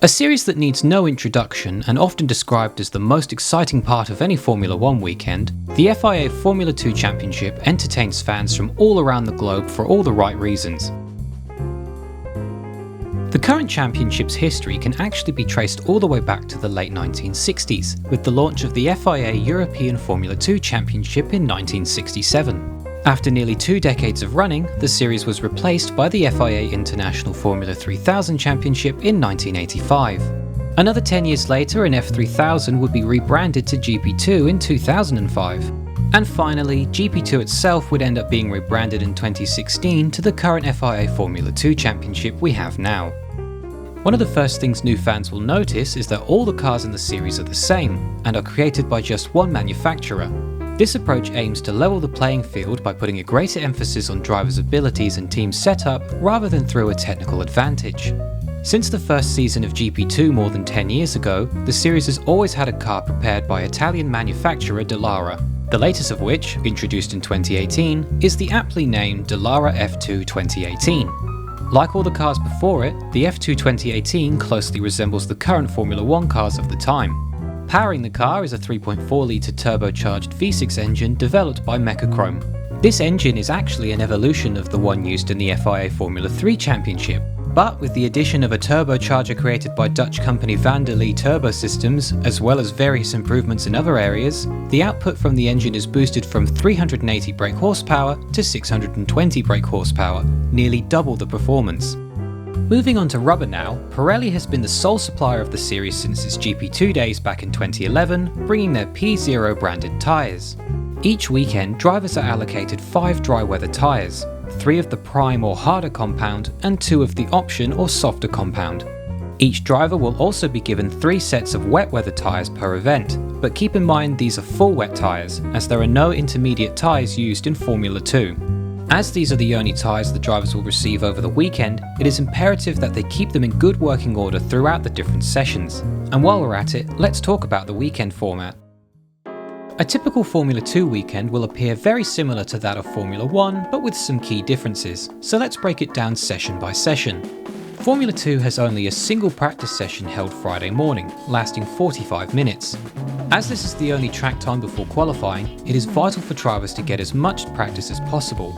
A series that needs no introduction and often described as the most exciting part of any Formula 1 weekend, the FIA Formula 2 Championship entertains fans from all around the globe for all the right reasons. The current championship's history can actually be traced all the way back to the late 1960s, with the launch of the FIA European Formula 2 Championship in 1967. After nearly 2 decades of running, the series was replaced by the FIA International Formula 3000 Championship in 1985. Another 10 years later, an F3000 would be rebranded to GP2 in 2005. And finally, GP2 itself would end up being rebranded in 2016 to the current FIA Formula 2 Championship we have now. One of the first things new fans will notice is that all the cars in the series are the same, and are created by just one manufacturer. This approach aims to level the playing field by putting a greater emphasis on drivers' abilities and team setup rather than through a technical advantage. Since the first season of GP2 more than 10 years ago, the series has always had a car prepared by Italian manufacturer Dallara, the latest of which, introduced in 2018, is the aptly named Dallara F2 2018. Like all the cars before it, the F2 2018 closely resembles the current Formula 1 cars of the time. Powering the car is a 3.4-litre turbocharged V6 engine developed by Mechachrome. This engine is actually an evolution of the one used in the FIA Formula 3 Championship, but with the addition of a turbocharger created by Dutch company Van der Lee Turbo Systems, as well as various improvements in other areas, the output from the engine is boosted from 380 brake horsepower to 620 brake horsepower, nearly double the performance. Moving on to rubber now, Pirelli has been the sole supplier of the series since its GP2 days back in 2011, bringing their P0 branded tyres. Each weekend, drivers are allocated 5 dry weather tyres, 3 of the prime or harder compound and 2 of the option or softer compound. Each driver will also be given 3 sets of wet weather tyres per event, but keep in mind these are full wet tyres, as there are no intermediate tyres used in Formula 2. As these are the only tyres the drivers will receive over the weekend, it is imperative that they keep them in good working order throughout the different sessions. And while we're at it, let's talk about the weekend format. A typical Formula 2 weekend will appear very similar to that of Formula 1, but with some key differences, so let's break it down session by session. Formula 2 has only a single practice session held Friday morning, lasting 45 minutes. As this is the only track time before qualifying, it is vital for drivers to get as much practice as possible.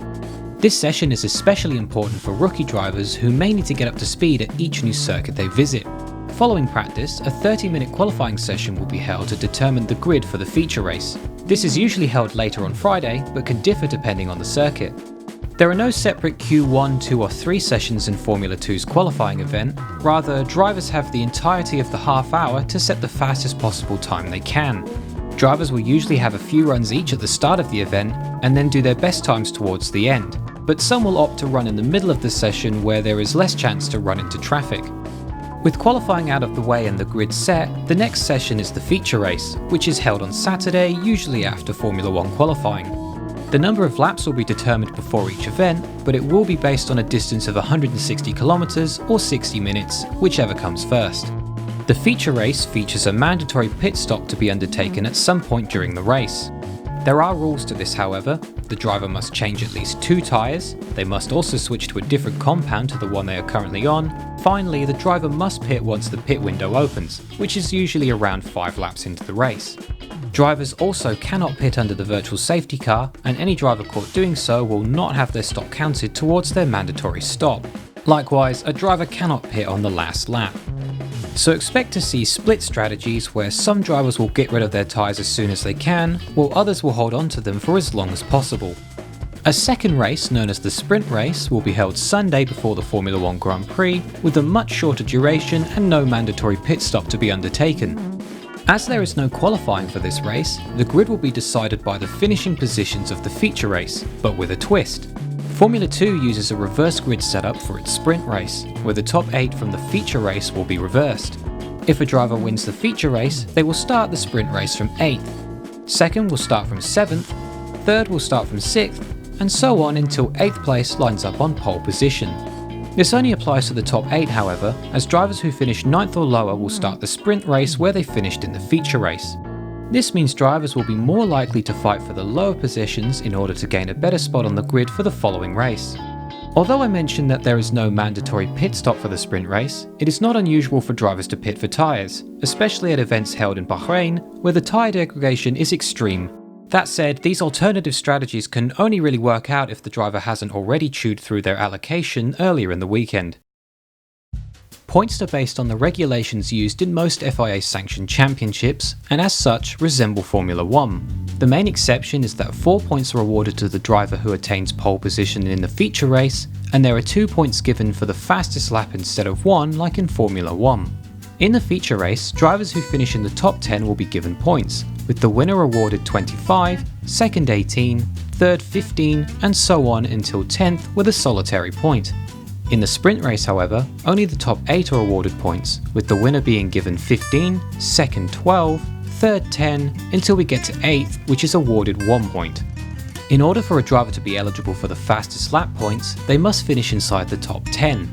This session is especially important for rookie drivers who may need to get up to speed at each new circuit they visit. Following practice, a 30-minute qualifying session will be held to determine the grid for the feature race. This is usually held later on Friday, but can differ depending on the circuit. There are no separate Q1, 2 or 3 sessions in Formula 2's qualifying event, rather drivers have the entirety of the half hour to set the fastest possible time they can. Drivers will usually have a few runs each at the start of the event and then do their best times towards the end, but some will opt to run in the middle of the session where there is less chance to run into traffic. With qualifying out of the way and the grid set, the next session is the feature race, which is held on Saturday, usually after Formula 1 qualifying. The number of laps will be determined before each event, but it will be based on a distance of 160 kilometers or 60 minutes, whichever comes first. The feature race features a mandatory pit stop to be undertaken at some point during the race. There are rules to this, however. The driver must change at least 2 tyres, they must also switch to a different compound to the one they are currently on. Finally, the driver must pit once the pit window opens, which is usually around 5 laps into the race. Drivers also cannot pit under the virtual safety car, and any driver caught doing so will not have their stop counted towards their mandatory stop. Likewise, a driver cannot pit on the last lap. So expect to see split strategies where some drivers will get rid of their tyres as soon as they can, while others will hold on to them for as long as possible. A second race, known as the sprint race, will be held Sunday before the Formula 1 Grand Prix, with a much shorter duration and no mandatory pit stop to be undertaken. As there is no qualifying for this race, the grid will be decided by the finishing positions of the feature race, but with a twist. Formula 2 uses a reverse grid setup for its sprint race, where the top 8 from the feature race will be reversed. If a driver wins the feature race, they will start the sprint race from 8th. Second will start from 7th, third will start from 6th, and so on until 8th place lines up on pole position. This only applies to the top 8, however, as drivers who finish 9th or lower will start the sprint race where they finished in the feature race. This means drivers will be more likely to fight for the lower positions in order to gain a better spot on the grid for the following race. Although I mentioned that there is no mandatory pit stop for the sprint race, it is not unusual for drivers to pit for tyres, especially at events held in Bahrain, where the tyre degradation is extreme. That said, these alternative strategies can only really work out if the driver hasn't already chewed through their allocation earlier in the weekend. Points are based on the regulations used in most FIA-sanctioned championships, and as such resemble Formula 1. The main exception is that 4 points are awarded to the driver who attains pole position in the feature race, and there are 2 points given for the fastest lap instead of 1 like in Formula 1. In the feature race, drivers who finish in the top 10 will be given points, with the winner awarded 25, second 18, third 15, and so on until 10th with a solitary point. In the sprint race, however, only the top 8 are awarded points, with the winner being given 15, second 12, third 10, until we get to 8th, which is awarded 1 point. In order for a driver to be eligible for the fastest lap points, they must finish inside the top 10.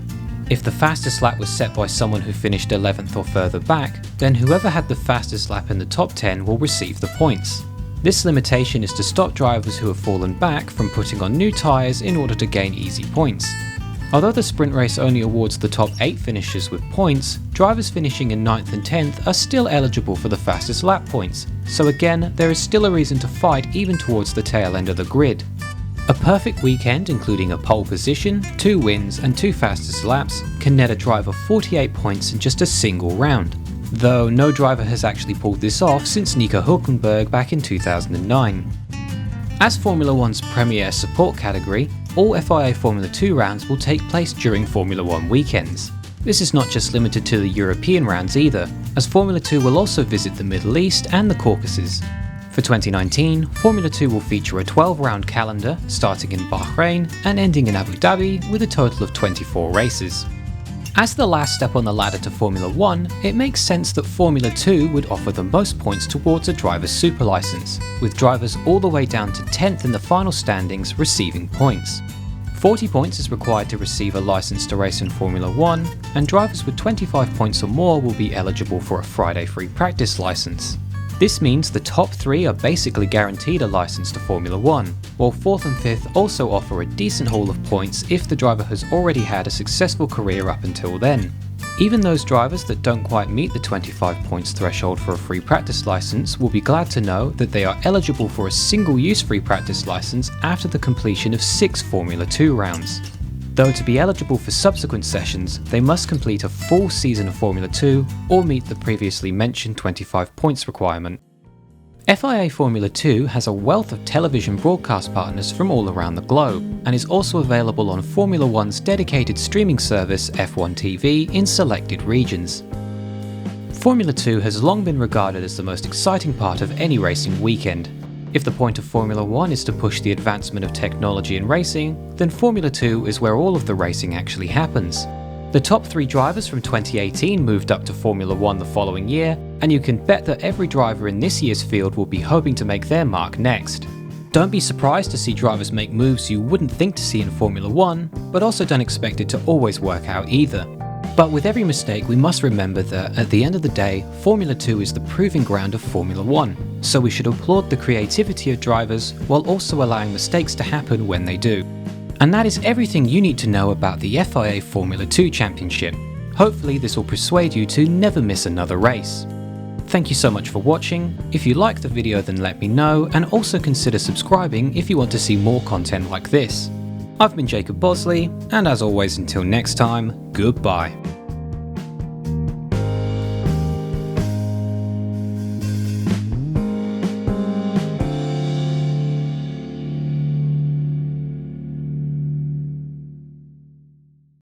If the fastest lap was set by someone who finished 11th or further back, then whoever had the fastest lap in the top 10 will receive the points. This limitation is to stop drivers who have fallen back from putting on new tyres in order to gain easy points. Although the sprint race only awards the top 8 finishers with points, drivers finishing in 9th and 10th are still eligible for the fastest lap points, so again there is still a reason to fight even towards the tail end of the grid. A perfect weekend including a pole position, 2 wins and 2 fastest laps can net a driver 48 points in just a single round, though no driver has actually pulled this off since Nico Hülkenberg back in 2009. As Formula 1's premier support category, all FIA Formula 2 rounds will take place during Formula 1 weekends. This is not just limited to the European rounds either, as Formula 2 will also visit the Middle East and the Caucasus. For 2019, Formula 2 will feature a 12-round calendar starting in Bahrain and ending in Abu Dhabi with a total of 24 races. As the last step on the ladder to Formula 1, it makes sense that Formula 2 would offer the most points towards a driver's super license, with drivers all the way down to 10th in the final standings receiving points. 40 points is required to receive a license to race in Formula 1, and drivers with 25 points or more will be eligible for a Friday free practice license. This means the top 3 are basically guaranteed a license to Formula 1, while 4th and 5th also offer a decent haul of points if the driver has already had a successful career up until then. Even those drivers that don't quite meet the 25 points threshold for a free practice license will be glad to know that they are eligible for a single-use free practice license after the completion of 6 Formula 2 rounds. Though to be eligible for subsequent sessions, they must complete a full season of Formula 2 or meet the previously mentioned 25 points requirement. FIA Formula 2 has a wealth of television broadcast partners from all around the globe, and is also available on Formula 1's dedicated streaming service F1 TV in selected regions. Formula 2 has long been regarded as the most exciting part of any racing weekend. If the point of Formula 1 is to push the advancement of technology in racing, then Formula 2 is where all of the racing actually happens. The top 3 drivers from 2018 moved up to Formula 1 the following year, and you can bet that every driver in this year's field will be hoping to make their mark next. Don't be surprised to see drivers make moves you wouldn't think to see in Formula 1, but also don't expect it to always work out either. But with every mistake, we must remember that at the end of the day, Formula 2 is the proving ground of Formula 1, so we should applaud the creativity of drivers while also allowing mistakes to happen when they do. And that is everything you need to know about the FIA Formula 2 Championship. Hopefully this will persuade you to never miss another race. Thank you so much for watching. If you liked the video, then let me know, and also consider subscribing if you want to see more content like this. I've been Jacob Bosley, and as always until next time, goodbye.